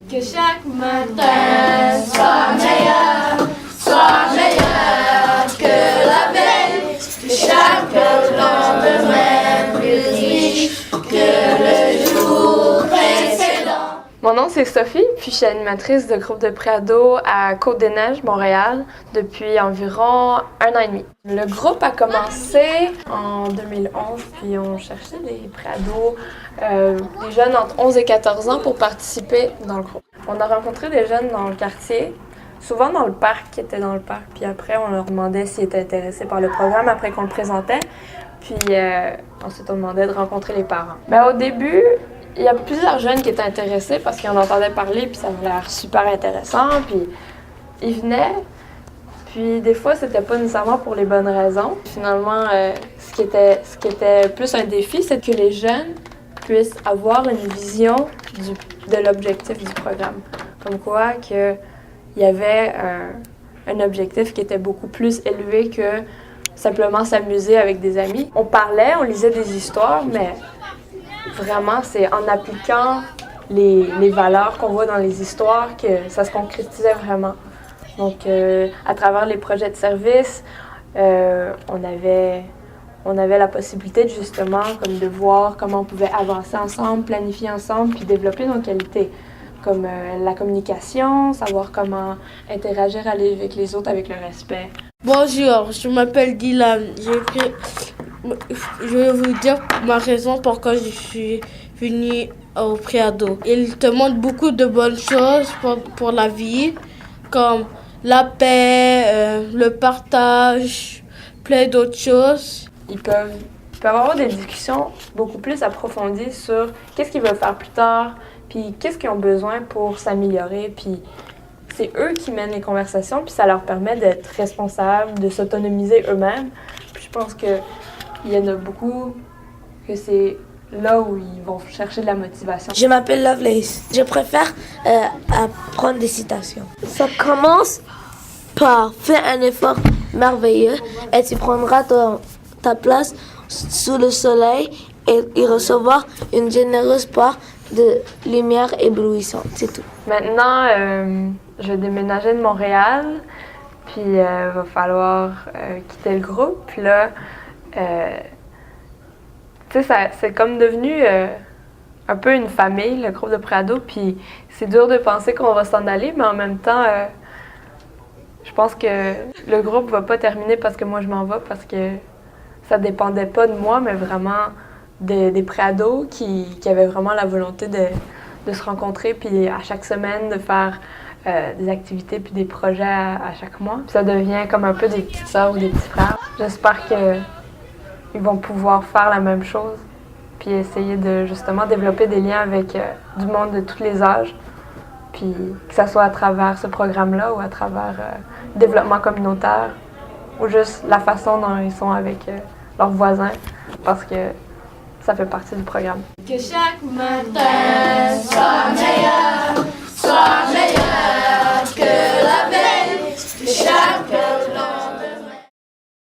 Que chaque matin soit meilleur que la veille, que chaque lendemain plus riche que le jour précédent. Mon nom c'est Sophie, puis je suis animatrice de groupe de préado à Côte-des-Neiges, Montréal, depuis environ 1 an et demi. Le groupe a commencé en 2011, puis on cherchait des préados, des jeunes entre 11 et 14 ans pour participer dans le groupe. On a rencontré des jeunes dans le quartier, souvent dans le parc, qui étaient dans le parc, puis après on leur demandait s'ils étaient intéressés par le programme après qu'on le présentait, puis ensuite on demandait de rencontrer les parents. Au début, il y a plusieurs jeunes qui étaient intéressés parce qu'ils en entendaient parler, puis ça avait l'air super intéressant, puis ils venaient, puis des fois c'était pas nécessairement pour les bonnes raisons. Finalement, ce qui était plus un défi, c'est que les jeunes puissent avoir une vision de l'objectif du programme. Comme quoi qu'il y avait un objectif qui était beaucoup plus élevé que simplement s'amuser avec des amis. On parlait, on lisait des histoires, mais vraiment, c'est en appliquant les valeurs qu'on voit dans les histoires que ça se concrétisait vraiment. Donc, à travers les projets de service, on avait la possibilité justement comme de voir comment on pouvait avancer ensemble, planifier ensemble, puis développer nos qualités, comme la communication, savoir comment interagir avec les autres avec le respect. Bonjour, je m'appelle Dylan. Je vais vous dire ma raison pourquoi je suis venue au préado. Il te montre beaucoup de bonnes choses pour la vie, comme la paix, le partage, plein d'autres choses. Ils peuvent avoir des discussions beaucoup plus approfondies sur qu'est-ce qu'ils veulent faire plus tard, puis qu'est-ce qu'ils ont besoin pour s'améliorer, puis c'est eux qui mènent les conversations, puis ça leur permet d'être responsables, de s'autonomiser eux-mêmes. Puis je pense qu'il y en a beaucoup que c'est là où ils vont chercher de la motivation. Je m'appelle Lovelace. Je préfère apprendre des citations. Ça commence par faire un effort merveilleux et tu prendras ta place sous le soleil et recevoir une généreuse part de lumière éblouissante. C'est tout. Maintenant, je vais déménager de Montréal, puis il va falloir quitter le groupe. Puis là, tu sais, c'est comme devenu un peu une famille, le groupe de préado, puis c'est dur de penser qu'on va s'en aller, mais en même temps, je pense que le groupe va pas terminer parce que moi je m'en vais, parce que ça dépendait pas de moi, mais vraiment des préados qui avaient vraiment la volonté de se rencontrer, puis à chaque semaine de faire des activités puis des projets à chaque mois. Puis ça devient comme un peu des petites sœurs ou des petits frères. J'espère qu'ils vont pouvoir faire la même chose, puis essayer de justement développer des liens avec du monde de tous les âges, puis que ça soit à travers ce programme-là ou à travers le développement communautaire ou juste la façon dont ils sont avec leurs voisins, parce que ça fait partie du programme. Que chaque matin soit meilleur